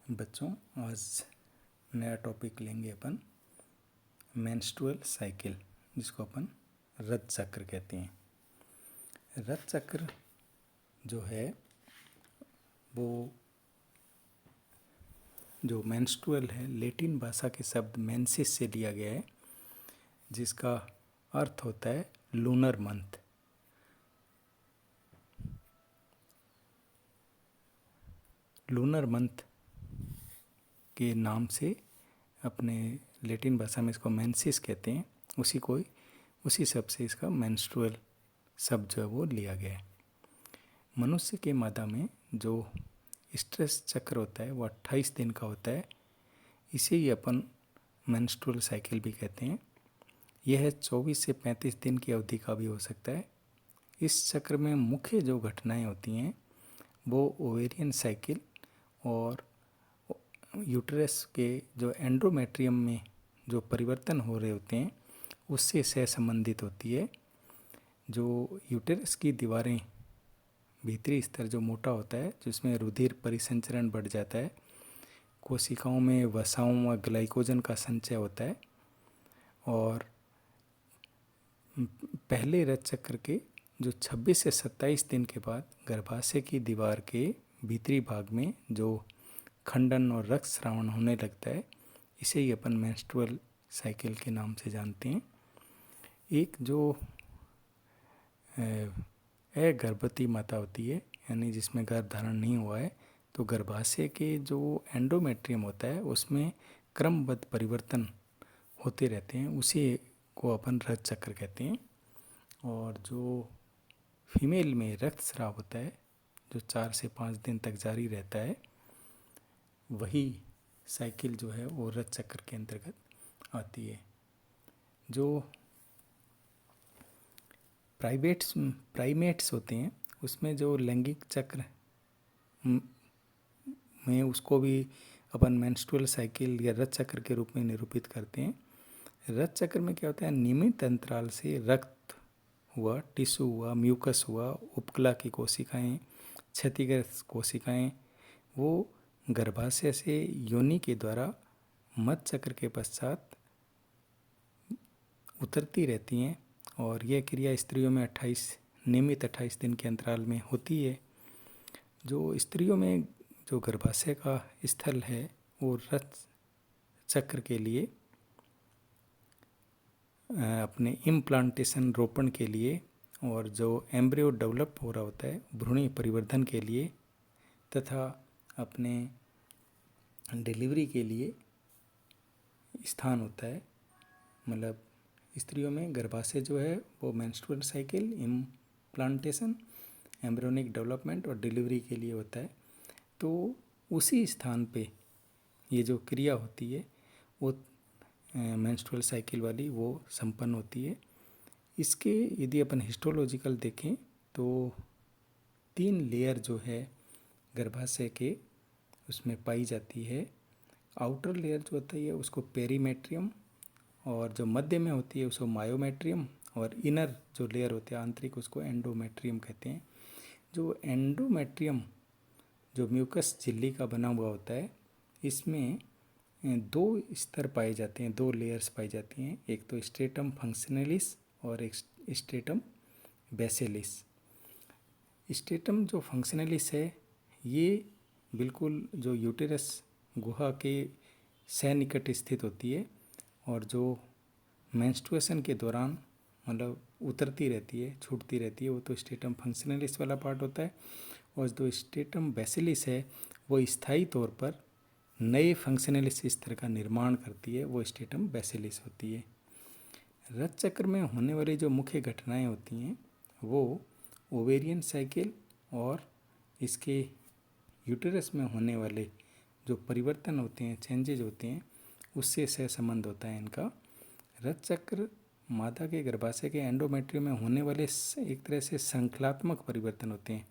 बच्चों, आज नया टॉपिक लेंगे अपन मेंस्ट्रुअल साइकिल, जिसको अपन रज चक्र कहते हैं। रज चक्र जो है वो जो मेंस्ट्रुअल है लैटिन भाषा के शब्द मेंसिस से लिया गया है, जिसका अर्थ होता है लूनर मंथ। लूनर मंथ के नाम से अपने लैटिन भाषा में इसको मेंसिस कहते हैं। उसी शब्द से इसका मेंस्ट्रुअल शब्द जो है वो लिया गया है। मनुष्य के मादा में जो स्ट्रेस चक्र होता है वो 28 दिन का होता है। इसे ही अपन मेंस्ट्रुअल साइकिल भी कहते हैं। यह 24 से 35 दिन की अवधि का भी हो सकता है। इस चक्र में मुख्य जो घटनाएं होती हैं वो ओवेरियन साइकिल और यूट्रस के जो एंडोमेट्रियम में जो परिवर्तन हो रहे होते हैं उससे सहसंबंधित होती है। जो यूट्रस की दीवारें भीतरी स्तर जो मोटा होता है, जिसमें रुधिर परिसंचरण बढ़ जाता है, कोशिकाओं में वसाओं व ग्लाइकोजन का संचय होता है और पहले रज चक्र के जो 26 से 27 दिन के बाद गर्भाशय की दीवार के भीतरी भाग में जो खंडन और रक्तस्रावन होने लगता है, इसे ही अपन मेंस्ट्रुअल साइकिल के नाम से जानते हैं। एक जो गर्भवती माता होती है, यानी जिसमें गर्भ धारण नहीं हुआ है, तो गर्भाशय के जो एंडोमेट्रियम होता है उसमें क्रमबद्ध परिवर्तन होते रहते हैं, उसी को अपन रज चक्र कहते हैं। और जो फीमेल में रक्तस्राव होता है जो 4 से 5 दिन तक जारी रहता है, वही साइकिल जो है वो रज चक्र के अंतर्गत आती है। जो प्राइमेट्स होते हैं उसमें जो लैंगिक चक्र में उसको भी अपन मेंस्ट्रुअल साइकिल या रज चक्र के रूप में निरूपित करते हैं। रज चक्र में क्या होता है, नियमित अंतराल से रक्त हुआ, टिश्यू हुआ, म्यूकस हुआ, उपकला की कोशिकाएं, क्षतिग्रस्त कोशिकाएं, वो गर्भाशय से योनि के द्वारा मध्य चक्र के पश्चात उतरती रहती हैं और यह क्रिया स्त्रियों में नियमित 28 दिन के अंतराल में होती है। जो स्त्रियों में जो गर्भाशय का स्थल है वो रज चक्र के लिए अपने इम्प्लांटेशन रोपण के लिए और जो एम्ब्रियो डेवलप हो रहा होता है भ्रूणी परिवर्धन के लिए तथा अपने डिलीवरी के लिए स्थान होता है। मतलब स्त्रियों में गर्भाशय जो है वो menstrual cycle, implantation, embryonic development और डिलीवरी के लिए होता है। तो उसी स्थान पे ये जो क्रिया होती है वो मेंस्ट्रुअल साइकिल वाली वो संपन्न होती है। इसके यदि अपन हिस्टोलॉजिकल देखें तो 3 लेयर जो है गर्भाशय के उसमें पाई जाती है। आउटर लेयर जो होती है उसको पेरीमेट्रियम, और जो मध्य में होती है उसको मायोमेट्रियम, और इनर जो लेयर होती है आंतरिक उसको एंडोमेट्रियम कहते हैं। जो एंडोमेट्रियम जो म्यूकस झिल्ली का बना हुआ होता है, इसमें 2 स्तर पाए जाते हैं, 2 लेयर्स पाई जाती हैं। एक तो स्ट्रेटम फंक्शनलिस और एक स्ट्रेटम बेसिलिस। स्ट्रेटम जो फंक्शनलिस है ये बिल्कुल जो यूटेरस गुहा के सनिकट स्थित होती है और जो मेंस्ट्रुएशन के दौरान मतलब उतरती रहती है, छूटती रहती है, वो तो स्ट्रेटम फंक्शनलिस वाला पार्ट होता है। और जो स्ट्रेटम बेसिलिस है वो स्थायी तौर पर नए फंक्शनलिस स्तर का निर्माण करती है, वो स्ट्रेटम बेसिलिस होती है। रज चक्र में होने वाली जो मुख्य घटनाएं होती हैं वो ओवेरियन साइकिल और इसके यूटेरस में होने वाले जो परिवर्तन होते हैं, चेंजेज होते हैं, उससे सहसंबंध होता है इनका। रज चक्र मादा के गर्भाशय के एंडोमेट्रियम में होने वाले एक तरह से श्रृंखलात्मक परिवर्तन होते हैं,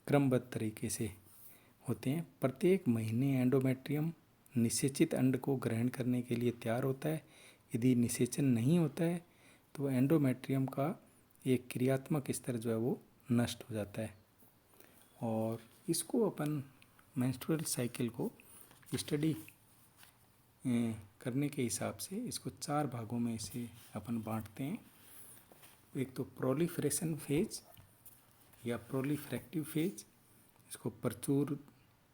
क्रमबद्ध तरीके से होते हैं। प्रत्येक महीने एंडोमेट्रियम निषेचित अंड को ग्रहण करने के लिए तैयार होता है। यदि निषेचन नहीं होता है तो एंडोमेट्रियम का एक क्रियात्मक स्तर जो है वो नष्ट हो जाता है। और इसको अपन मेंस्ट्रुअल साइकिल को स्टडी करने के हिसाब से इसको 4 भागों में इसे अपन बांटते हैं। एक तो प्रोलिफरेशन फेज या प्रोलिफ्रैक्टिव फेज, इसको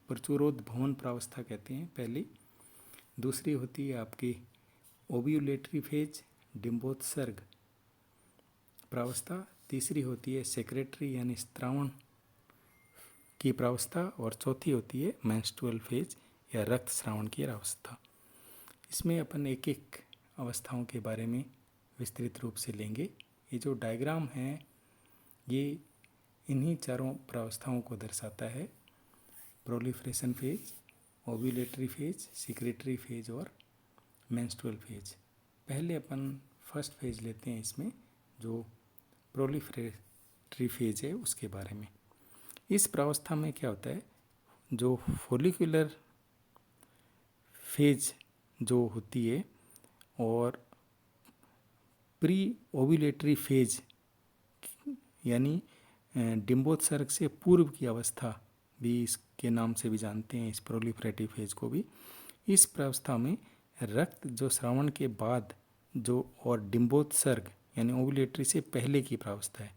प्रचुरोद्भवन प्रावस्था कहते हैं पहली। दूसरी होती है आपकी ओव्यूलेटरी फेज, डिम्बोत्सर्ग प्रावस्था। तीसरी होती है सेक्रेटरी यानी स्त्रावण की प्रावस्था। और चौथी होती है मेंस्ट्रुअल फेज या रक्त स्रावण की अवस्था। इसमें अपन एक एक अवस्थाओं के बारे में विस्तृत रूप से लेंगे। ये जो डायग्राम है ये इन्हीं चारों प्रावस्थाओं को दर्शाता है, proliferation phase, ovulatory phase, secretary phase और मेंस्ट्रुअल फेज। पहले अपन फर्स्ट फेज लेते हैं इसमें, जो प्रोलिफरेटरी फेज है उसके बारे में। इस प्रावस्था में क्या होता है, जो फोलिकुलर फेज जो होती है और प्री ओव्यूलेटरी फेज यानी डिम्बोत्सर्ग से पूर्व की अवस्था भी इसके नाम से भी जानते हैं इस प्रोलिफरेटिव फेज को भी। इस प्रावस्था में रक्त जो स्रावण के बाद जो और डिम्बोत्सर्ग यानी ओव्यूलेटरी से पहले की प्रावस्था है,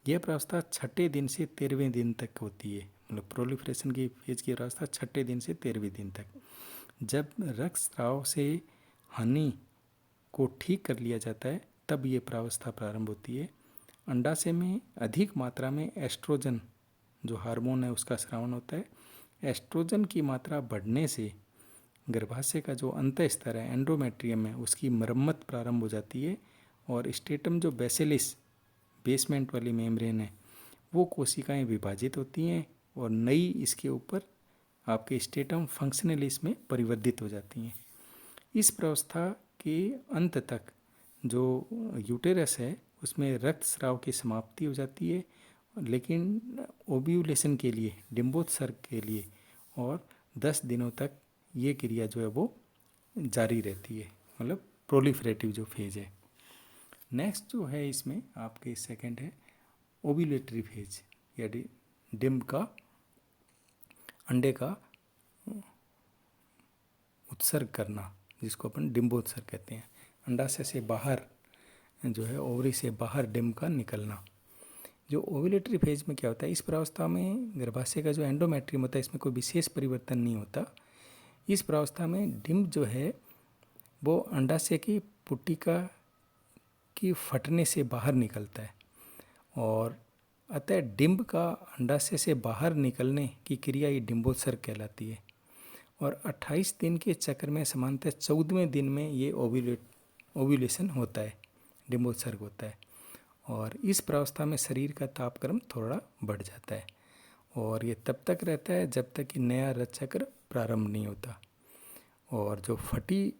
यह प्रावस्था 6ठे दिन से 13वें दिन तक होती है। मतलब प्रोलिफरेशन की फेज की प्रावस्था 6ठे दिन से 13वें दिन तक। जब रक्त स्राव से हानि को ठीक कर लिया जाता है तब ये प्रावस्था प्रारंभ होती है। अंडाशय में अधिक मात्रा में एस्ट्रोजन जो हार्मोन है उसका स्रावण होता है। एस्ट्रोजन की मात्रा बढ़ने से गर्भाशय का जो अंत स्तर है एंडोमेट्रियम है उसकी मरम्मत प्रारंभ हो जाती है और स्टेटम जो बेसिलिस बेसमेंट वाली मेम्ब्रेन है वो कोशिकाएं विभाजित होती हैं और नई इसके ऊपर आपके स्टेटम फंक्शनलिस में परिवर्तित हो जाती हैं। इस प्रावस्था के अंत तक जो यूटेरस है उसमें रक्त स्राव की समाप्ति हो जाती है, लेकिन ओव्यूलेशन के लिए, डिम्बोत्सर्ग के लिए और 10 दिनों तक ये क्रिया जो है वो जारी रहती है, मतलब प्रोलिफरेटिव जो फेज है। नेक्स्ट जो है इसमें आपके सेकंड है ओव्यूलेटरी फेज या डिम्ब का, अंडे का उत्सर्ग करना जिसको अपन डिम्बोत्सर्ग कहते हैं। अंडाशय से बाहर जो है ओवरी से बाहर डिम्ब का निकलना। जो ओव्यूलेटरी फेज में क्या होता है, इस प्रावस्था में गर्भाशय का जो एंडोमेट्रियम होता है इसमें कोई विशेष परिवर्तन नहीं होता। इस प्रावस्था में डिम्ब जो है वो अंडाशय की पुट्टिका की फटने से बाहर निकलता है और अतः डिम्ब का अंडाशय से बाहर निकलने की क्रिया ये डिम्बोत्सर्ग कहलाती है। और 28 दिन के चक्र में सामान्यतः 14वें दिन में ये ओव्यूलेशन होता है, डिम्बोत्सर्ग होता है। और इस प्रावस्था में शरीर का तापक्रम थोड़ा बढ़ जाता है और ये तब तक रहता है जब तक कि नया ऋतुचक्र प्रारंभ नहीं होता। और जो फटी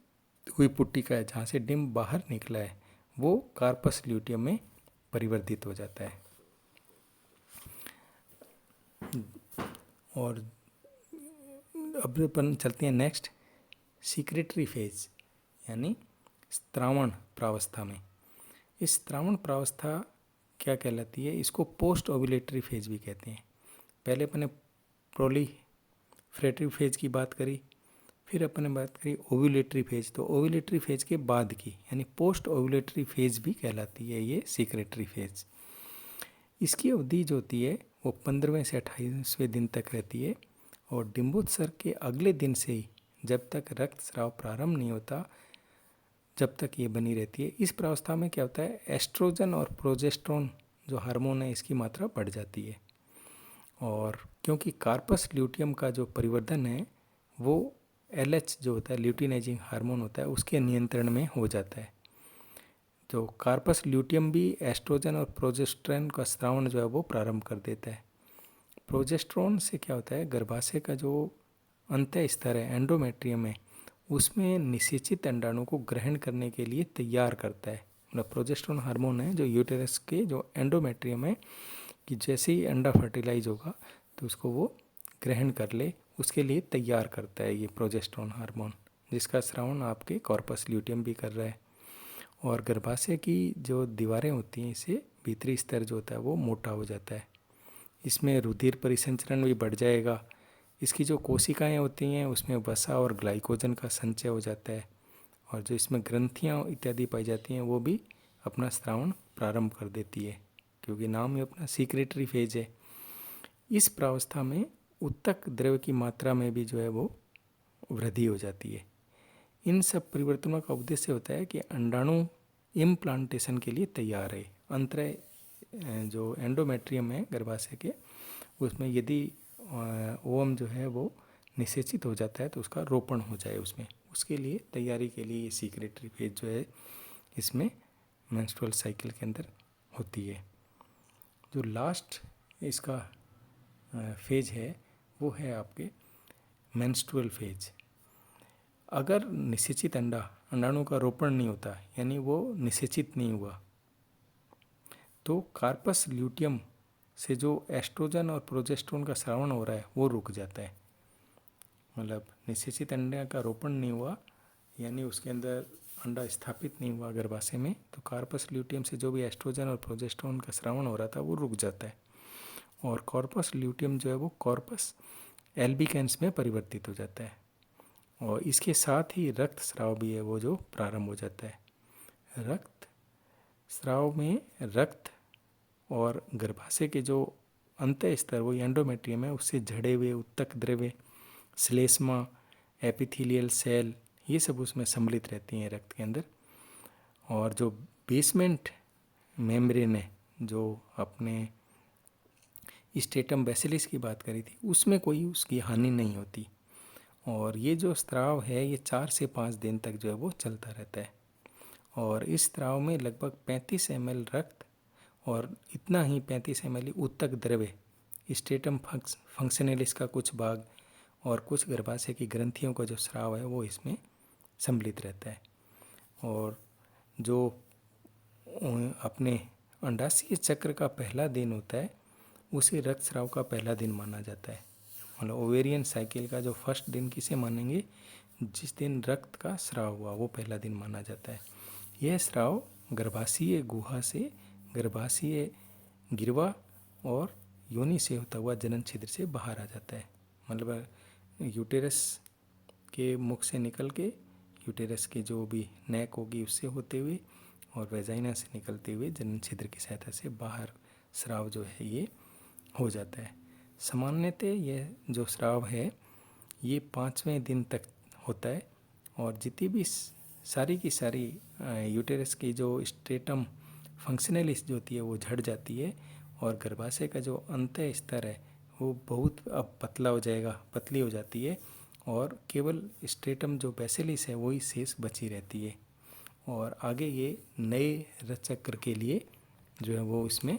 हुई पुट्टिका है जहाँ से डिम्ब बाहर निकला है वो कार्पस ल्यूटियम में परिवर्तित हो जाता है। और अब अपन चलते हैं नेक्स्ट सीक्रेटरी फेज यानी स्त्रावण प्रावस्था में। इस स्त्रावण प्रावस्था क्या कहलाती है, इसको पोस्ट ओव्यूलेटरी फेज भी कहते हैं। पहले अपन ने प्रोलिफरेटिव फेज की बात करी, फिर अपन ने बात करी ओव्यूलेटरी फेज। तो ओव्यूलेटरी फेज के बाद की यानी पोस्ट ओव्यूलेटरी फेज भी कहलाती है ये सीक्रेटरी फेज। इसकी अवधि जो होती है वो 15वें से 28वें दिन तक रहती है और डिम्बोत्सर्ग के अगले दिन से ही जब तक रक्त स्राव प्रारंभ नहीं होता जब तक ये बनी रहती है। इस प्रावस्था में क्या होता है, एस्ट्रोजन और प्रोजेस्टेरोन जो हार्मोन है इसकी मात्रा बढ़ जाती है और क्योंकि कार्पस ल्यूटियम का जो परिवर्धन है वो LH जो होता है ल्यूटिनाइजिंग हार्मोन होता है उसके नियंत्रण में हो जाता है। तो कार्पस ल्यूटियम भी एस्ट्रोजन और प्रोजेस्टेरोन का स्रावण जो है वो प्रारंभ कर देता है। प्रोजेस्टेरोन से क्या होता है, गर्भाशय का जो अंतः स्तर है एंडोमेट्रियम है उसमें निषेचित अंडाणु को ग्रहण करने के लिए तैयार करता है। मतलब प्रोजेस्टेरोन हार्मोन है जो यूटेरस के जो एंडोमेट्रियम है कि जैसे ही अंडा फर्टिलाइज होगा तो उसको वो ग्रहण कर ले उसके लिए तैयार करता है ये प्रोजेस्टेरोन हार्मोन, जिसका स्रावण आपके कॉर्पस ल्यूटियम भी कर रहा है। और गर्भाशय की जो दीवारें होती हैं इससे भीतरी स्तर जो होता है वो मोटा हो जाता है। इसमें रुधिर परिसंचरण भी बढ़ जाएगा। इसकी जो कोशिकाएं होती हैं उसमें वसा और ग्लाइकोजन का संचय हो जाता है, और जो इसमें ग्रंथियाँ इत्यादि पाई जाती हैं वो भी अपना स्रावन प्रारंभ कर देती है, क्योंकि नाम ही अपना सीक्रेटरी फेज है। इस प्रावस्था में उत्तक द्रव्य की मात्रा में भी जो है वो वृद्धि हो जाती है। इन सब परिवर्तनों का उद्देश्य होता है कि अंडाणु इम्प्लांटेशन के लिए तैयार है। अंतरय जो एंडोमेट्रियम है गर्भाशय के, उसमें यदि ओवम जो है वो निषेचित हो जाता है तो उसका रोपण हो जाए उसमें, उसके लिए तैयारी के लिए ये सीक्रेटरी फेज जो है इसमें मेंस्ट्रुअल साइकिल के अंदर होती है। जो लास्ट इसका फेज है वो है आपके मेंस्ट्रुअल फेज। अगर निषेचित अंडाणु का रोपण नहीं होता, यानी वो निषेचित नहीं हुआ, तो कार्पस ल्यूटियम से जो एस्ट्रोजन और प्रोजेस्टेरोन का स्रावण हो रहा है वो रुक जाता है। मतलब निषेचित अंडे का रोपण नहीं हुआ, यानी उसके अंदर अंडा स्थापित नहीं हुआ गर्भाशय में, तो कार्पस ल्यूटियम से जो भी एस्ट्रोजन और प्रोजेस्टेरोन का स्रावण हो रहा था वो रुक जाता है, और कॉर्पस ल्यूटियम जो है वो कॉर्पस एल्बिकेंस में परिवर्तित हो जाता है, और इसके साथ ही रक्त स्राव भी है वो जो प्रारंभ हो जाता है। रक्त स्राव में रक्त और गर्भाशय के जो अंत स्तर वो एंडोमेट्रियम है उससे झड़े हुए उत्तक द्रव्य, श्लेष्मा, एपिथेलियल सेल, ये सब उसमें सम्मिलित रहती हैं रक्त के अंदर। और जो बेसमेंट मेम्ब्रेन है, जो अपने स्ट्रेटम बेसिलिस की बात करी थी, उसमें कोई उसकी हानि नहीं होती, और ये जो स्राव है ये 4 से 5 दिन तक जो है वो चलता रहता है। और इस स्राव में लगभग 35 ml रक्त और इतना ही 35 ml उत्तक द्रव्य, स्ट्रेटम फंक्शनलिस का कुछ भाग और कुछ गर्भाशय की ग्रंथियों का जो स्राव है वो इसमें सम्मिलित रहता है। और जो अपने अंडाशय चक्र का पहला दिन होता है उसे रक्तस्राव का पहला दिन माना जाता है। मतलब ओवेरियन साइकिल का जो फर्स्ट दिन किसे मानेंगे, जिस दिन रक्त का स्राव हुआ वो पहला दिन माना जाता है। यह स्राव गर्भाशयीय गुहा से गर्भाशयीय गिरवा और योनि से होता हुआ जनन छिद्र से बाहर आ जाता है। मतलब यूटेरस के मुख से निकल के यूटेरस के जो भी नेक होगी उससे होते हुए और वेजाइना से निकलते हुए जनन छिद्र की सहायता से बाहर स्राव जो है ये हो जाता है। सामान्यतः यह जो स्राव है ये 5वें दिन तक होता है, और जितनी भी सारी की सारी यूटेरस की जो स्ट्रेटम फंक्शनलिस जो होती है वो झड़ जाती है, और गर्भाशय का जो अंत स्तर है वो बहुत अब पतला हो जाएगा, पतली हो जाती है, और केवल स्ट्रेटम जो बेसिलिस है वही शेष बची रहती है। और आगे ये नए रचक्र के लिए जो है वो इसमें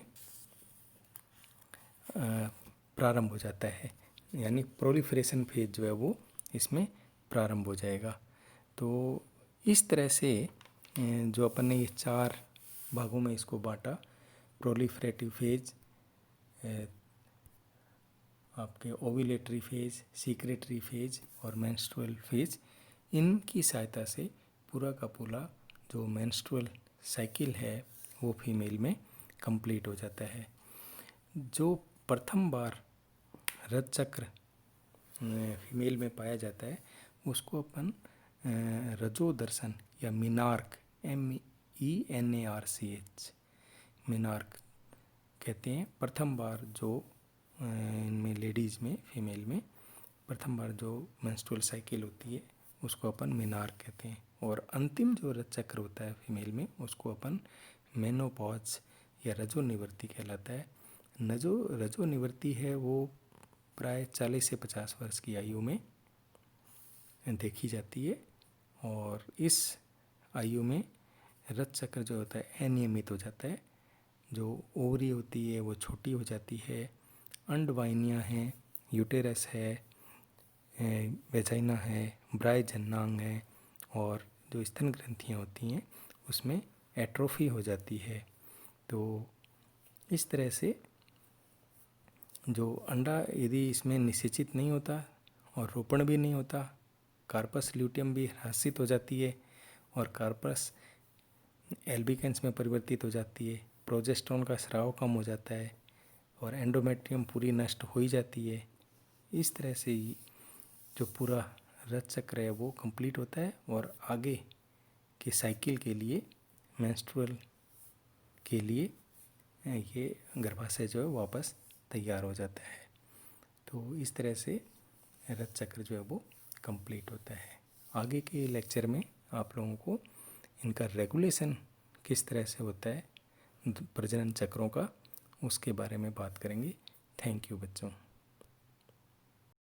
प्रारंभ हो जाता है, यानी प्रोलिफरेशन फेज जो है वो इसमें प्रारंभ हो जाएगा। तो इस तरह से जो अपन ने ये 4 भागों में इसको बांटा, प्रोलिफरेटिव फेज, आपके ओव्यूलेटरी फेज, सीक्रेटरी फेज और मेंस्ट्रुअल फेज, इनकी सहायता से पूरा का पूरा जो मेंस्ट्रुअल साइकिल है वो फीमेल में कंप्लीट हो जाता है। जो प्रथम बार रजचक्र फीमेल में पाया जाता है उसको अपन रजो दर्शन या मिनार्क, MENARCH, मिनार्क कहते हैं। प्रथम बार जो इनमें लेडीज़ में, फीमेल में प्रथम बार जो मेंस्ट्रुअल साइकिल होती है उसको अपन मिनार्क कहते हैं। और अंतिम जो रजचक्र होता है फीमेल में उसको अपन मेनोपॉज या रजो निवृत्ति कहलाता है। रजो निवृत्ति है वो प्राय 40 से 50 वर्ष की आयु में देखी जाती है, और इस आयु में रजचक्र जो होता है अनियमित हो जाता है। जो ओवरी होती है वो छोटी हो जाती है, अंडवाहिनियाँ हैं, यूटेरस है, वेजाइना है, ब्राय जन्नांग है, और जो स्तन ग्रंथियाँ होती हैं उसमें एट्रोफी हो जाती है। तो इस तरह से जो अंडा यदि इसमें निषेचित नहीं होता और रोपण भी नहीं होता, कार्पस ल्यूटियम भी ह्रासित हो जाती है और कार्पस एल्बिकेंस में परिवर्तित हो जाती है, प्रोजेस्टेरोन का स्राव कम हो जाता है और एंडोमेट्रियम पूरी नष्ट हो ही जाती है। इस तरह से ही जो पूरा रथ चक्र है वो कंप्लीट होता है और आगे के साइकिल के लिए, मेंस्ट्रुअल के लिए ये गर्भाशय जो है वापस तैयार हो जाता है। तो इस तरह से रथ चक्र जो है वो कंप्लीट होता है। आगे के लेक्चर में आप लोगों को इनका रेगुलेशन किस तरह से होता है प्रजनन चक्रों का, उसके बारे में बात करेंगे। थैंक यू बच्चों।